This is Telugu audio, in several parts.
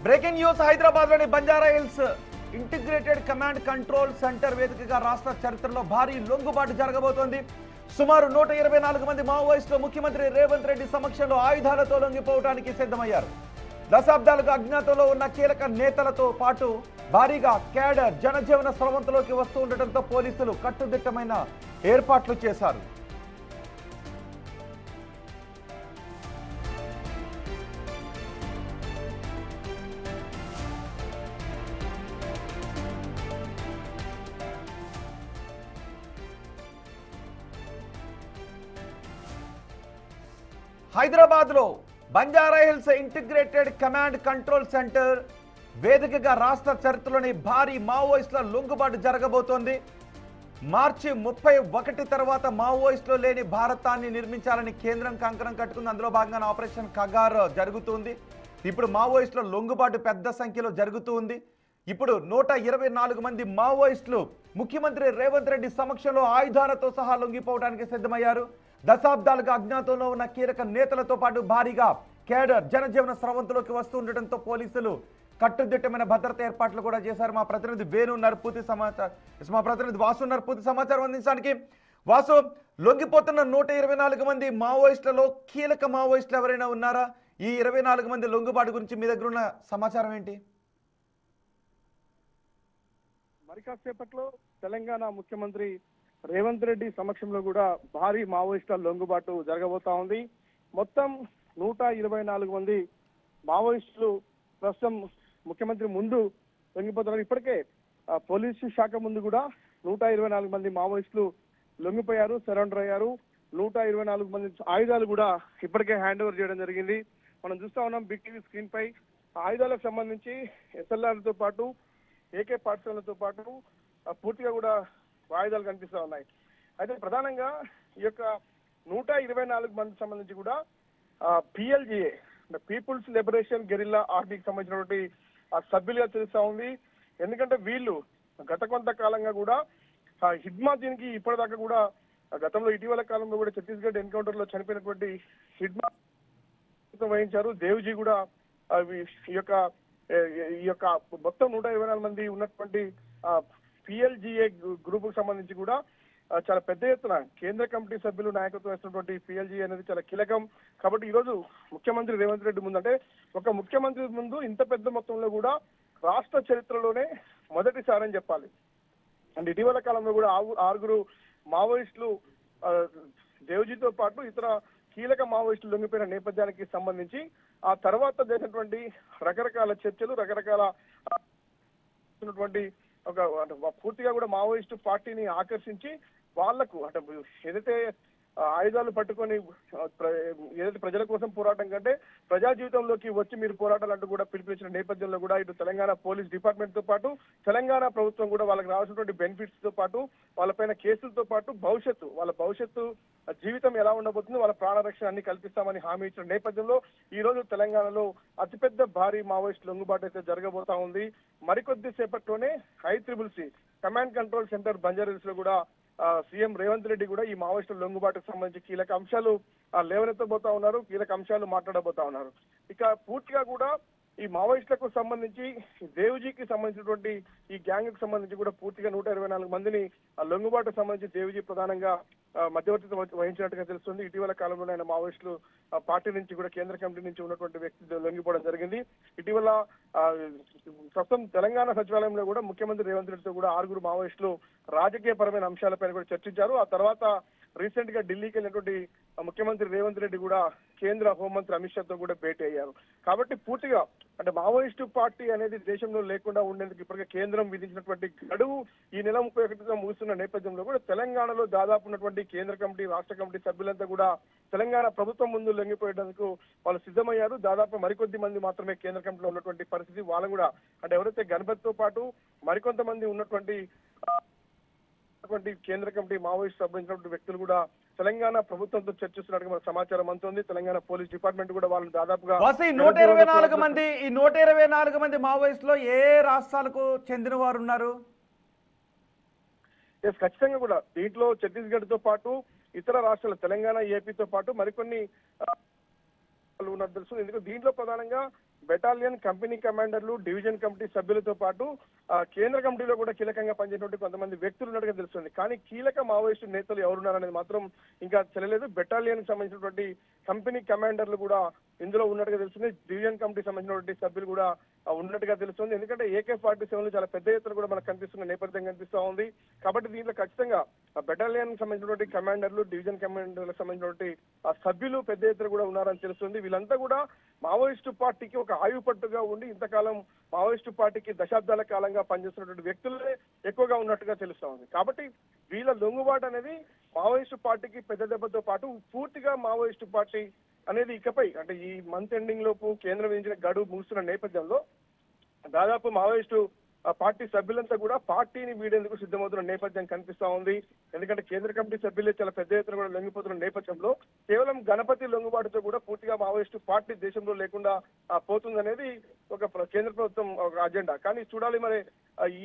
బ్రేకింగ్ న్యూస్ హైదరాబాద్ లోని Banjara hills integrated command control centre వేదికగా రాష్ట్ర చరిత్రలో భారీ లొంగుబాటు జరగబోతోంది. సుమారు 124 మంది మావోయిస్టులు ముఖ్యమంత్రి రేవంత్ రెడ్డి సమక్షంలో ఆయుధాలతో లొంగిపోవడానికి సిద్ధమయ్యారు. దశాబ్దాలుగా అజ్ఞాతంలో ఉన్న కీలక నేతలతో పాటు భారీగా క్యాడర్ జనజీవన స్రవంతిలోకి వస్తూ ఉండటంతో పోలీసులు కట్టుదిట్టమైన ఏర్పాట్లు చేశారు. హైదరాబాద్ లో Banjara hills integrated command control centre వేదికగా రాష్ట్ర చరిత్రలోని భారీ మావోయిస్టుల లొంగుబాటు జరగబోతోంది. మార్చి 31 తర్వాత మావోయిస్టులు లేని భారతాన్ని నిర్మించాలని కేంద్రం కంకణం కట్టుకుంది. అందులో భాగంగా ఆపరేషన్ కగార్ జరుగుతుంది. ఇప్పుడు మావోయిస్టుల లొంగుబాటు పెద్ద సంఖ్యలో జరుగుతుంది. ఇప్పుడు 124 మంది మావోయిస్టులు ముఖ్యమంత్రి రేవంత్ రెడ్డి సమక్షంలో ఆయుధాలతో సహా లొంగిపోవడానికి సిద్ధమయ్యారు. దశాబ్దాలుగా అజ్ఞాతంలో ఉన్న కీలక నేతలతో పాటు భారీగా కేడర్ జనజీవన స్రవంతిలోకి వస్తూ ఉండటంతో పోలీసులు కట్టుదిట్టమైన భద్రత ఏర్పాట్లు కూడా చేశారు. మా ప్రతినిధి వేణు ఉన్నారు పూర్తి సమాచారం, మా ప్రతినిధి వాసు ఉన్నారు పూర్తి సమాచారం అందించడానికి. వాసు, లొంగిపోతున్న 124 మంది మావోయిస్టులలో కీలక మావోయిస్టులు ఎవరైనా ఉన్నారా? ఈ 24 మంది లొంగుబాటు గురించి మీ దగ్గర ఉన్న సమాచారం ఏంటి? మరి కాసేపట్లో తెలంగాణ ముఖ్యమంత్రి రేవంత్ రెడ్డి సమక్షంలో కూడా భారీ మావోయిస్టుల లొంగుబాటు జరగబోతా ఉంది. మొత్తం 124 మంది మావోయిస్టులు ప్రస్తుతం ముఖ్యమంత్రి ముందు లొంగిపోతున్నారు. ఇప్పటికే పోలీసు శాఖ ముందు కూడా 124 మంది మావోయిస్టులు లొంగిపోయారు, సరెండర్ అయ్యారు. 124 మంది ఆయుధాలు కూడా ఇప్పటికే హ్యాండ్ ఓవర్ చేయడం జరిగింది. మనం చూస్తా ఉన్నాం బిగ్ టీవీ స్క్రీన్ పై ఆయుధాలకు సంబంధించి ఎస్ఎల్ఆర్లతో పాటు ఏకే పాఠశాలతో పాటు పూర్తిగా కూడా ఆయుధాలు కనిపిస్తా ఉన్నాయి. అయితే ప్రధానంగా ఈ యొక్క 124 మందికి సంబంధించి కూడా పిఎల్జిఏ పీపుల్స్ లిబరేషన్ గెరిల్లా ఆర్మీకి సంబంధించినటువంటి సభ్యులుగా తెలుస్తా ఉంది. ఎందుకంటే వీళ్ళు గత కొంతకాలంగా కూడా హిడ్మా దీనికి ఇప్పటిదాకా కూడా గతంలో ఇటీవల కాలంలో కూడా ఛత్తీస్గఢ్ ఎన్కౌంటర్ లో చనిపోయినటువంటి హిడ్మా వహించారు. దేవ్జీ కూడా ఈ యొక్క మొత్తం 124 మంది ఉన్నటువంటి పిఎల్జిఏ గ్రూప్ కు సంబంధించి కూడా చాలా పెద్ద ఎత్తున కేంద్ర కమిటీ సభ్యులు నాయకత్వం వేస్తున్నటువంటి పిఎల్జీ అనేది చాలా కీలకం. కాబట్టి ఈ రోజు ముఖ్యమంత్రి రేవంత్ రెడ్డి ముందు, అంటే ఒక ముఖ్యమంత్రి ముందు ఇంత పెద్ద మొత్తంలో కూడా రాష్ట్ర చరిత్రలోనే మొదటిసారని చెప్పాలి. అండ్ ఇటీవల కాలంలో కూడా 6 మావోయిస్టులు దేవ్జీతో పాటు ఇతర కీలక మావోయిస్టులు లొంగిపోయిన నేపథ్యానికి సంబంధించి ఆ తర్వాత చేసినటువంటి రకరకాల చర్చలు, రకరకాల ఒక పూర్తిగా కూడా మావోయిస్టు పార్టీని ఆకర్షించి వాళ్లకు అంటే ఏదైతే ఆయుధాలు పట్టుకొని ఏదైతే ప్రజల కోసం పోరాటం కంటే ప్రజా జీవితంలోకి వచ్చి మీరు పోరాటాలు అంటూ కూడా పిలిపించిన నేపథ్యంలో కూడా ఇటు తెలంగాణ పోలీస్ డిపార్ట్మెంట్ తో పాటు తెలంగాణ ప్రభుత్వం కూడా వాళ్ళకి రావాల్సినటువంటి బెనిఫిట్స్ తో పాటు వాళ్ళపైన కేసులతో పాటు వాళ్ళ భవిష్యత్తు జీవితం ఎలా ఉండబోతుందో వాళ్ళ ప్రాణరక్షణ అన్ని కల్పిస్తామని హామీ ఇచ్చిన నేపథ్యంలో ఈ రోజు తెలంగాణలో అతిపెద్ద భారీ మావోయిస్ట్ లొంగుబాటు అయితే జరగబోతా ఉంది. మరికొద్ది సేపట్లోనే ICCC command control centre Banjara hills లో కూడా సీఎం రేవంత్ రెడ్డి కూడా ఈ మావోయిస్టుల లొంగుబాటుకు సంబంధించి కీలక అంశాలు లేవనెత్తబోతా ఉన్నారు, కీలక అంశాలు మాట్లాడబోతా ఉన్నారు. ఇక పూర్తిగా కూడా ఈ మావోయిస్టులకు సంబంధించి దేవ్జీకి సంబంధించినటువంటి ఈ గ్యాంగ్ కు సంబంధించి కూడా పూర్తిగా 124 మందిని లొంగుబాటుకు సంబంధించి దేవ్జీ ప్రధానంగా మధ్యవర్తిత్వం వహించినట్టుగా తెలుస్తుంది. ఇటీవల కాలంలో ఆయన మావోయిస్టులు పార్టీ నుంచి కూడా కేంద్ర కమిటీ నుంచి ఉన్నటువంటి వ్యక్తి లొంగిపోవడం జరిగింది. ఇటీవల ప్రస్తుతం తెలంగాణ సచివాలయంలో కూడా ముఖ్యమంత్రి రేవంత్ రెడ్డితో కూడా 6 మావోయిస్టులు రాజకీయ పరమైన అంశాలపైన కూడా చర్చించారు. ఆ తర్వాత రీసెంట్ గా ఢిల్లీకి వెళ్ళినటువంటి ముఖ్యమంత్రి రేవంత్ రెడ్డి కూడా కేంద్ర హోంమంత్రి అమిత్ షాతో కూడా భేటీ అయ్యారు. కాబట్టి పూర్తిగా అంటే మావోయిస్టు పార్టీ అనేది దేశంలో లేకుండా ఉండేందుకు ఇప్పటికే కేంద్రం విధించినటువంటి గడువు ఈ నెల 31గా ముగుస్తున్న నేపథ్యంలో కూడా తెలంగాణలో దాదాపు ఉన్నటువంటి కేంద్ర కమిటీ, రాష్ట్ర కమిటీ సభ్యులంతా కూడా తెలంగాణ ప్రభుత్వం ముందు లొంగిపోయేందుకు వాళ్ళు సిద్ధమయ్యారు. దాదాపు మరికొద్ది మంది మాత్రమే కేంద్ర కమిటీలో ఉన్నటువంటి పరిస్థితి. వాళ్ళు కూడా అంటే ఎవరైతే గణపతితో పాటు మరికొంతమంది ఉన్నటువంటి కేంద్ర కమిటీ మావోయిస్ట్ సంబంధించినటువంటి వ్యక్తులు కూడా తెలంగాణ ప్రభుత్వంతో చర్చిస్తున్నట్టుగా మనకు సమాచారం అందుతుంది. తెలంగాణ పోలీస్ డిపార్ట్మెంట్ కూడా వాళ్ళు దాదాపుగా 124 మంది మావోయిస్టులో ఏ రాష్ట్రాలకు చెందిన వారు ఉన్నారు? ఖచ్చితంగా కూడా దీంట్లో ఛత్తీస్గఢ్ తో పాటు ఇతర రాష్ట్రాలు తెలంగాణ, ఏపీతో పాటు మరికొన్ని ఉన్నట్టు తెలుస్తుంది. ఎందుకంటే దీంట్లో ప్రధానంగా బెటాలియన్ కంపెనీ కమాండర్లు డివిజన్ కమిటీ సభ్యులతో పాటు కేంద్ర కమిటీలో కూడా కీలకంగా పనిచేసినటువంటి కొంతమంది వ్యక్తులు ఉన్నట్టుగా తెలుస్తుంది. కానీ కీలక మావోయిస్టు నేతలు ఎవరున్నారనేది మాత్రం ఇంకా తెలియలేదు. బెటాలియన్ సంబంధించినటువంటి కంపెనీ కమాండర్లు కూడా ఇందులో ఉన్నట్టుగా తెలుస్తుంది. డివిజన్ కమిటీ సంబంధించినటువంటి సభ్యులు కూడా ఉన్నట్టుగా తెలుస్తుంది. ఎందుకంటే AK-47 చాలా పెద్ద ఎత్తున కూడా మనకు కనిపిస్తున్న నేపథ్యం కనిపిస్తా ఉంది. కాబట్టి దీంట్లో ఖచ్చితంగా బెటాలియన్ సంబంధించినటువంటి కమాండర్లు, డివిజన్ కమాండర్లకు సంబంధించినటువంటి సభ్యులు పెద్ద ఎత్తున కూడా ఉన్నారని తెలుస్తుంది. వీళ్ళంతా కూడా మావోయిస్టు పార్టీకి ఒక ఆయుపట్టుగా ఉండి ఇంతకాలం మావోయిస్టు పార్టీకి దశాబ్దాల కాలంగా పనిచేస్తున్నటువంటి వ్యక్తులే ఎక్కువగా ఉన్నట్టుగా తెలుస్తా ఉంది. కాబట్టి వీళ్ళ లొంగుబాటు అనేది మావోయిస్టు పార్టీకి పెద్ద దెబ్బతో పాటు పూర్తిగా మావోయిస్టు పార్టీ అనేది ఇకపై అంటే ఈ మంత్ ఎండింగ్ లోపు కేంద్రం విధించిన గడువు ముగుస్తున్న నేపథ్యంలో దాదాపు మావోయిస్టు పార్టీ సభ్యులంతా కూడా పార్టీని వీడేందుకు సిద్ధమవుతున్న నేపథ్యం కనిపిస్తా ఉంది. ఎందుకంటే కేంద్ర కమిటీ సభ్యులే చాలా పెద్ద ఎత్తున కూడా లొంగిపోతున్న నేపథ్యంలో కేవలం గణపతి లొంగుబాటుతో కూడా పూర్తిగా మావోయిస్టు పార్టీ దేశంలో లేకుండా పోతుందనేది ఒక కేంద్ర ప్రభుత్వం ఒక అజెండా. కానీ చూడాలి మరి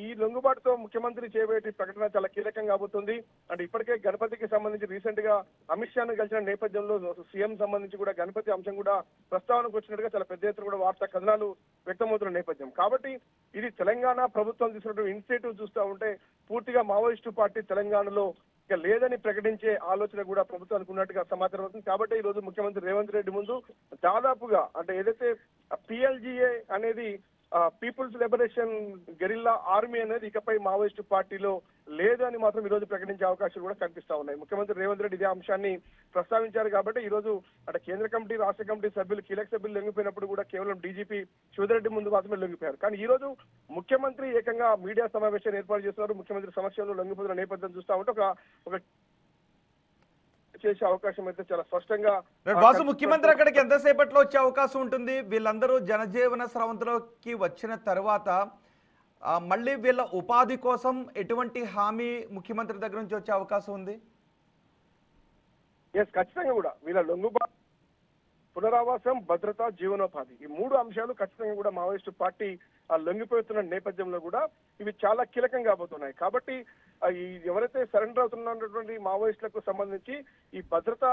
ఈ లొంగుబాటుతో ముఖ్యమంత్రి చేయబోయే ప్రకటన చాలా కీలకంగా కాబోతుంది. అంటే ఇప్పటికే గణపతికి సంబంధించి రీసెంట్ గా అమిత్ షాను కలిసిన నేపథ్యంలో సీఎం సంబంధించి కూడా గణపతి అంశం కూడా ప్రస్తావనకు వచ్చినట్టుగా చాలా పెద్ద ఎత్తున కూడా వార్తా కథనాలు వ్యక్తమవుతున్న నేపథ్యం. కాబట్టి ఇది తెలంగాణ ప్రభుత్వం తీసుకున్నటువంటి ఇనిషియేటివ్ చూస్తూ ఉంటే పూర్తిగా మావోయిస్టు పార్టీ తెలంగాణలో ఇక లేదని ప్రకటించే ఆలోచన కూడా ప్రభుత్వానికి ఉన్నట్టుగా సమాచారం అవుతుంది. కాబట్టి ఈ రోజు ముఖ్యమంత్రి రేవంత్ రెడ్డి ముందు దాదాపుగా అంటే ఏదైతే PLGA అనేది పీపుల్స్ లిబరేషన్ గెరిల్లా ఆర్మీ అనేది ఇకపై మావోయిస్టు పార్టీలో లేదు అని మాత్రం ఈ రోజు ప్రకటించే అవకాశాలు కూడా కనిపిస్తా ఉన్నాయి. ముఖ్యమంత్రి రేవంత్ రెడ్డి ఇదే అంశాన్ని ప్రస్తావించారు. కాబట్టి ఈ రోజు అంటే కేంద్ర కమిటీ, రాష్ట్ర కమిటీ సభ్యులు, కీలక సభ్యులు లొంగిపోయినప్పుడు కూడా కేవలం DGP శివధర్ రెడ్డి ముందు మాత్రమే లొంగిపోయారు. కానీ ఈ రోజు ముఖ్యమంత్రి ఏకంగా మీడియా సమావేశాన్ని ఏర్పాటు చేస్తున్నారు. ముఖ్యమంత్రి సమక్షంలో లొంగిపోతున్న నేపథ్యం చూస్తా ఉంటే ఒక చేసే అవకాశం అయితే చాలా స్పష్టంగా వాసు ముఖ్యమంత్రి అక్కడికి ఎంతసేపట్లో వచ్చే అవకాశం ఉంటుంది? వీళ్ళందరూ జనజీవన స్రవంతిలోకి వచ్చిన తర్వాత మళ్ళీ వీళ్ళ ఉపాధి కోసం ఎటువంటి హామీ ముఖ్యమంత్రి దగ్గర నుంచి వచ్చే అవకాశం ఉంది? ఖచ్చితంగా కూడా వీళ్ళ లొంగుబాటు, పునరావాసం, భద్రత, జీవనోపాధి ఈ మూడు అంశాలు ఖచ్చితంగా కూడా మావోయిస్టు పార్టీ లొంగిపోతున్న నేపథ్యంలో కూడా ఇవి చాలా కీలకం కాబోతున్నాయి. కాబట్టి ఈ ఎవరైతే సరెండర్ అవుతున్నటువంటి మావోయిస్టులకు సంబంధించి ఈ భద్రత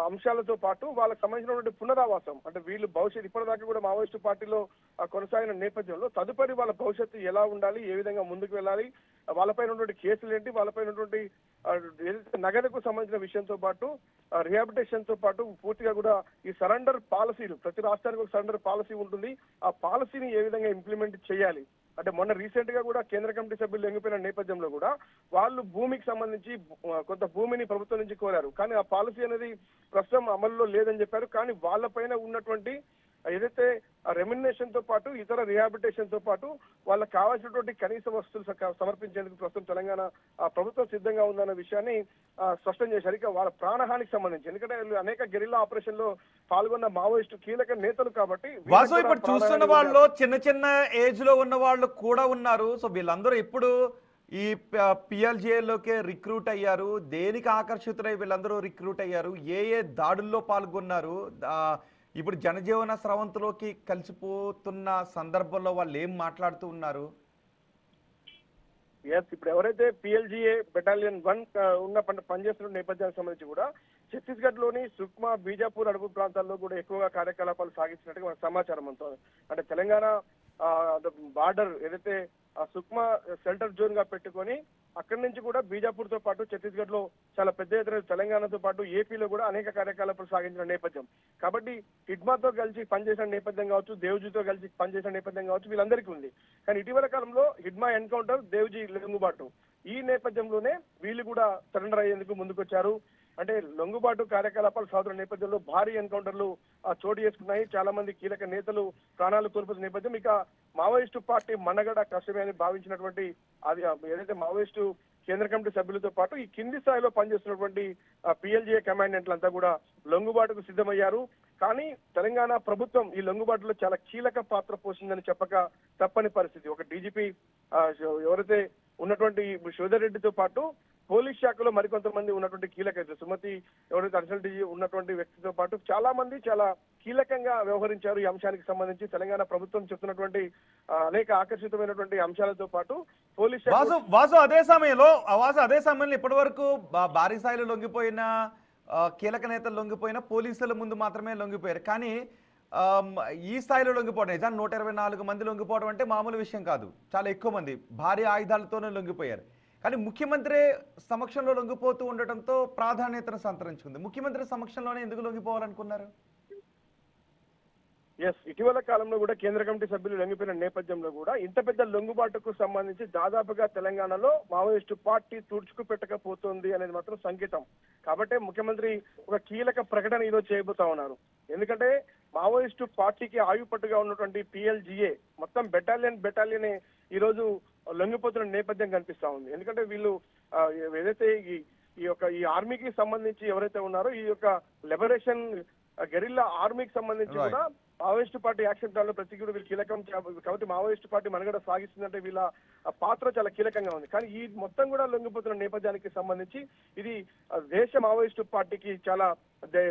అంశాలతో పాటు వాళ్ళకి సంబంధించినటువంటి పునరావాసం అంటే వీళ్ళు భవిష్యత్తు ఇప్పటిదాకా కూడా మావోయిస్టు పార్టీలో కొనసాగిన నేపథ్యంలో తదుపరి వాళ్ళ భవిష్యత్తు ఎలా ఉండాలి, ఏ విధంగా ముందుకు వెళ్ళాలి, వాళ్ళపైన ఉన్నటువంటి కేసులు ఏంటి, వాళ్ళపైన ఉన్నటువంటి నగదుకు సంబంధించిన విషయంతో పాటు రిహాబిటేషన్ తో పాటు పూర్తిగా కూడా ఈ సరెండర్ పాలసీలు ప్రతి రాష్ట్రానికి ఒక సరెండర్ పాలసీ ఉంటుంది. ఆ పాలసీని ఏ విధంగా ఇంప్లిమెంట్ చేయాలి అంటే మొన్న రీసెంట్ గా కూడా కేంద్ర కమిటీ సభ్యులు లొంగిపోయిన నేపథ్యంలో కూడా వాళ్ళు భూమికి సంబంధించి కొంత భూమిని ప్రభుత్వం నుంచి కోరారు. కానీ ఆ పాలసీ అనేది ప్రస్తుతం అమల్లో లేదని చెప్పారు. కానీ వాళ్ళపైన ఉన్నటువంటి ఏదైతే రెమ్యునరేషన్ తో పాటు ఇతర రిహాబిటేషన్ తో పాటు వాళ్ళకి కావాల్సినటువంటి కనీస వస్తువులు సమర్పించేందుకు ప్రస్తుతం తెలంగాణ ప్రభుత్వం సిద్ధంగా ఉందన్న విషయాన్ని స్పష్టం చేశారు. ఇక వాళ్ళ ప్రాణహానికి సంబంధించి ఎందుకంటే అనేక గెరిల్లా ఆపరేషన్ లో పాల్గొన్న మావోయిస్టు కీలక నేతలు కాబట్టి వాసు ఇప్పుడు చూస్తున్న వాళ్ళు చిన్న చిన్న ఏజ్ లో ఉన్న వాళ్ళు కూడా ఉన్నారు. సో వీళ్ళందరూ ఇప్పుడు ఈ PLGAలోకే రిక్రూట్ అయ్యారు. దేనికి ఆకర్షితులై వీళ్ళందరూ రిక్రూట్ అయ్యారు? ఏ దాడుల్లో పాల్గొన్నారు? ఇప్పుడు జనజీవన స్రవంతిలోకి కలిసిపోతున్న సందర్భంలో వాళ్ళు ఏం మాట్లాడుతూ ఉన్నారు? ఇప్పుడు ఎవరైతే PLGA బెటాలియన్ 1 ఉన్న పనిచేస్తున్న నేపథ్యానికి సంబంధించి కూడా ఛత్తీస్గఢ్ లోని సుక్మా, బీజాపూర్ అడుగు ప్రాంతాల్లో కూడా ఎక్కువగా కార్యకలాపాలు సాగించినట్టుగా మనకు సమాచారం ఉంటుంది. అంటే తెలంగాణ బార్డర్ ఏదైతే సుక్మా షెల్టర్ జోన్ గా పెట్టుకొని అక్కడి నుంచి కూడా బీజాపూర్ తో పాటు ఛత్తీస్గఢ్ లో చాలా పెద్ద ఎత్తున తెలంగాణతో పాటు ఏపీలో కూడా అనేక కార్యకలాపాలు సాగించిన నేపథ్యం. కాబట్టి హిడ్మాతో కలిసి పనిచేసిన నేపథ్యం కావచ్చు, దేవ్జీతో కలిసి పనిచేసిన నేపథ్యం కావచ్చు, వీళ్ళందరికీ ఉంది. కానీ ఇటీవల కాలంలో హిడ్మా ఎన్కౌంటర్, దేవ్జీ లొంగుబాటు ఈ నేపథ్యంలోనే వీళ్ళు కూడా సరెండర్ అయ్యేందుకు ముందుకొచ్చారు. అంటే లొంగుబాటు కార్యకలాపాలు సాగుతున్న నేపథ్యంలో భారీ ఎన్కౌంటర్లు చోటు చేసుకున్నాయి. చాలా మంది కీలక నేతలు ప్రాణాలు కోల్పోతున్న నేపథ్యం. ఇక మావోయిస్టు పార్టీ మన్నగడ కష్టమే అని భావించినటువంటి అది ఏదైతే మావోయిస్టు కేంద్ర కమిటీ సభ్యులతో పాటు ఈ కింది స్థాయిలో పనిచేస్తున్నటువంటి PLGA కమాండెంట్లంతా కూడా లొంగుబాటుకు సిద్ధమయ్యారు. కానీ తెలంగాణ ప్రభుత్వం ఈ లొంగుబాటులో చాలా కీలక పాత్ర పోషిందని చెప్పక తప్పని పరిస్థితి. ఒక DGP ఎవరైతే ఉన్నటువంటి శివధర్ రెడ్డితో పాటు పోలీస్ శాఖలో మరికొంతమంది ఉన్నటువంటి కీలక సుమతి ఎవరైతే అడిషనల్ DG ఉన్నటువంటి వ్యక్తితో పాటు చాలా మంది చాలా కీలకంగా వ్యవహరించారు. ఈ అంశానికి సంబంధించి తెలంగాణ ప్రభుత్వం చెప్తున్నటువంటి అనేక ఆకర్షితమైనటువంటి అంశాలతో పాటు పోలీస్ వాసు అదే సమయంలో ఇప్పటి వరకు భారీ స్థాయిలో లొంగిపోయిన కీలక నేతలు లొంగిపోయిన పోలీసుల ముందు మాత్రమే లొంగిపోయారు. కానీ ఆమ్, ఈ స్థాయిలో లొంగిపోవడం నిజాన్ని 124 మంది లొంగిపోవడం అంటే మామూలు విషయం కాదు. చాలా ఎక్కువ మంది భారీ ఆయుధాలతోనే లొంగిపోయారు. కానీ ముఖ్యమంత్రి సమక్షంలో లొంగిపోతూ ఉండటంతో ప్రాధాన్యతను సంతరించుకుంది. ముఖ్యమంత్రి సమక్షంలోనే ఎందుకు లొంగిపోవాలనుకున్నారు? ఎస్, ఇటీవల కాలంలో కూడా కేంద్ర కమిటీ సభ్యులు లొంగిపోయిన నేపథ్యంలో కూడా ఇంత పెద్ద లొంగుబాటుకు సంబంధించి దాదాపుగా తెలంగాణలో మావోయిస్టు పార్టీ తుడుచుకు పెట్టకపోతుంది అనేది మాత్రం సంకేతం. కాబట్టి ముఖ్యమంత్రి ఒక కీలక ప్రకటన ఈరోజు చేయబోతా ఉన్నారు. ఎందుకంటే మావోయిస్టు పార్టీకి ఆయుపట్టుగా ఉన్నటువంటి పిఎల్జిఏ మొత్తం బెటాలియన్ ఈ రోజు లొంగిపోతున్న నేపథ్యం కనిపిస్తా ఉంది. ఎందుకంటే వీళ్ళు ఏదైతే ఈ ఆర్మీకి సంబంధించి ఎవరైతే ఉన్నారో ఈ యొక్క లిబరేషన్ గెరిల్లా ఆర్మీకి సంబంధించి కూడా మావోయిస్టు పార్టీ యాక్షన్ ప్లాన్ లో ప్రతి కూడా వీళ్ళు కీలకం కాబట్టి మావోయిస్టు పార్టీ మనుగడ సాగిస్తుందంటే వీళ్ళ పాత్ర చాలా కీలకంగా ఉంది. కానీ ఈ మొత్తం కూడా లొంగిపోతున్న నేపథ్యానికి సంబంధించి ఇది దేశ మావోయిస్టు పార్టీకి చాలా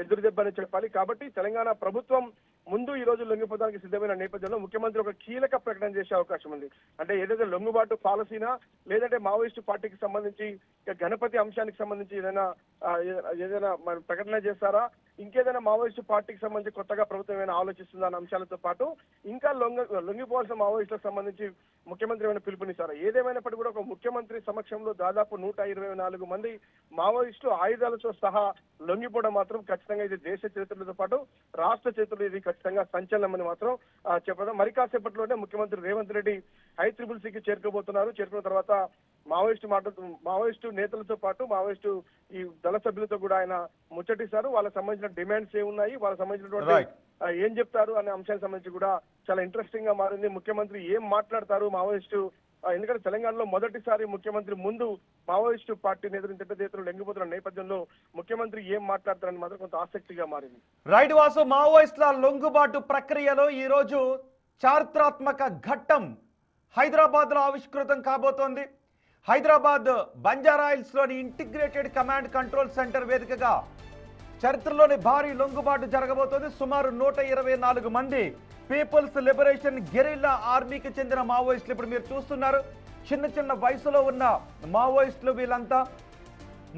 ఎదురు దెబ్బని చెప్పాలి. కాబట్టి తెలంగాణ ప్రభుత్వం ముందు ఈ రోజు లొంగిపోవడానికి సిద్ధమైన నేపథ్యంలో ముఖ్యమంత్రి ఒక కీలక ప్రకటన చేసే అవకాశం ఉంది. అంటే ఏదైతే లొంగుబాటు పాలసీనా లేదంటే మావోయిస్టు పార్టీకి సంబంధించి గణపతి అంశానికి సంబంధించి ఏదైనా ప్రకటన చేస్తారా, ఇంకేదైనా మావోయిస్టు పార్టీకి సంబంధించి కొత్తగా ప్రభుత్వం ఏమైనా ఆలోచిస్తుందా అన్న అంశాలతో పాటు ఇంకా లొంగిపోవాల్సిన మావోయిస్టులకు సంబంధించి ముఖ్యమంత్రి ఏమైనా పిలుపునిస్తారా? ఏదేమైనప్పటికీ కూడా ఒక ముఖ్యమంత్రి సమక్షంలో దాదాపు 124 మంది మావోయిస్టు ఆయుధాలతో సహా లొంగిపోవడం మాత్రం ఖచ్చితంగా ఇది దేశ చరిత్రలతో పాటు రాష్ట్ర చరిత్రలో ఇది ఖచ్చితంగా సంచలనమని మాత్రం చెప్పడం. మరి కాసేపట్లోనే ముఖ్యమంత్రి రేవంత్ రెడ్డి ICCకి చేరుకోబోతున్నారు. చేరుకున్న తర్వాత మావోయిస్టు నేతలతో పాటు మావోయిస్టు ఈ దళ సభ్యులతో కూడా ఆయన ముచ్చటిస్తారు. వాళ్ళకి సంబంధించిన డిమాండ్స్ ఏమున్నాయి, వాళ్ళకి సంబంధించినటువంటి ఏం చెప్తారు అనే అంశానికి సంబంధించి కూడా చాలా ఇంట్రెస్టింగ్ గా మారింది. ముఖ్యమంత్రి ఏం మాట్లాడతారు మావోయిస్టు, ఎందుకంటే తెలంగాణలో మొదటిసారి ముఖ్యమంత్రి ముందు మావోయిస్టు పార్టీ నేతలు లొంగిపోతున్న నేపథ్యంలో ముఖ్యమంత్రి ఏం మాట్లాడతారని మాత్రం కొంత ఆసక్తిగా మారింది. రైట్ వాసు, మావోయిస్టుల లొంగుబాటు ప్రక్రియలో ఈ రోజు చారిత్రాత్మక ఘట్టం హైదరాబాద్ లో ఆవిష్కృతం కాబోతోంది. హైదరాబాద్ బంజారాహిల్స్ లోని ఇంటిగ్రేటెడ్ కమాండ్ కంట్రోల్ సెంటర్ వేదికగా చరిత్రలోని భారీ లొంగుబాటు జరగబోతోంది. సుమారు 124 మంది పీపుల్స్ లిబరేషన్ గెరిల్లా ఆర్మీకి చెందిన మావోయిస్టులు ఇప్పుడు మీరు చూస్తున్నారు. చిన్న వయసులో ఉన్న మావోయిస్టులు వీళ్ళంతా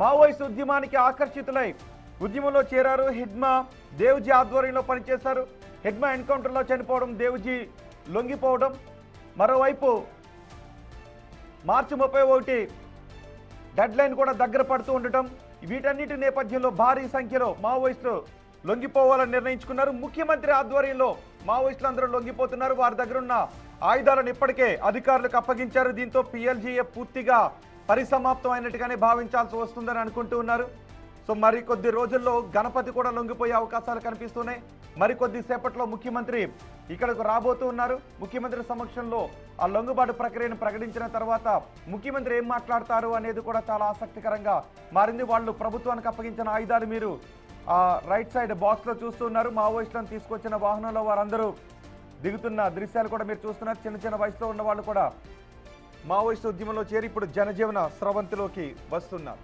మావోయిస్ట్ ఉద్యమానికి ఆకర్షితులై ఉద్యమంలో చేరారు. హిడ్మా దేవ్జీ ఆధ్వర్యంలో పనిచేశారు. హిడ్మా ఎన్కౌంటర్లో చనిపోవడం, దేవ్జీ లొంగిపోవడం, మరోవైపు మార్చి 31 డెడ్ లైన్ కూడా దగ్గర పడుతూ ఉండటం, వీటన్నిటి నేపథ్యంలో భారీ సంఖ్యలో మావోయిస్టులు లొంగిపోవాలని నిర్ణయించుకున్నారు. ముఖ్యమంత్రి ఆధ్వర్యంలో మావోయిస్టులు అందరూ లొంగిపోతున్నారు. వారి దగ్గర ఉన్న ఆయుధాలను ఇప్పటికే అధికారులకు అప్పగించారు. దీంతో పిఎల్జిఏ పూర్తిగా పరిసమాప్తం అయినట్టుగానే భావించాల్సి వస్తుందని అనుకుంటూ ఉన్నారు. సో మరికొద్ది రోజుల్లో గణపతి కూడా లొంగిపోయే అవకాశాలు కనిపిస్తున్నాయి. మరికొద్ది సేపట్లో ముఖ్యమంత్రి ఇక్కడకు రాబోతూ ఉన్నారు. ముఖ్యమంత్రి సమక్షంలో ఆ లొంగుబాటు ప్రక్రియను ప్రకటించిన తర్వాత ముఖ్యమంత్రి ఏం మాట్లాడతారు అనేది కూడా చాలా ఆసక్తికరంగా మారింది. వాళ్ళు ప్రభుత్వానికి అప్పగించిన ఆయుధాలు మీరు రైట్ సైడ్ బాక్స్లో చూస్తున్నారు. మావోయిస్టులను తీసుకొచ్చిన వాహనంలో వారందరూ దిగుతున్న దృశ్యాలు కూడా మీరు చూస్తున్నారు. చిన్న వయసులో ఉన్న వాళ్ళు కూడా మావోయిస్టు ఉద్యమంలో చేరి ఇప్పుడు జనజీవన స్రవంతిలోకి వస్తున్నారు.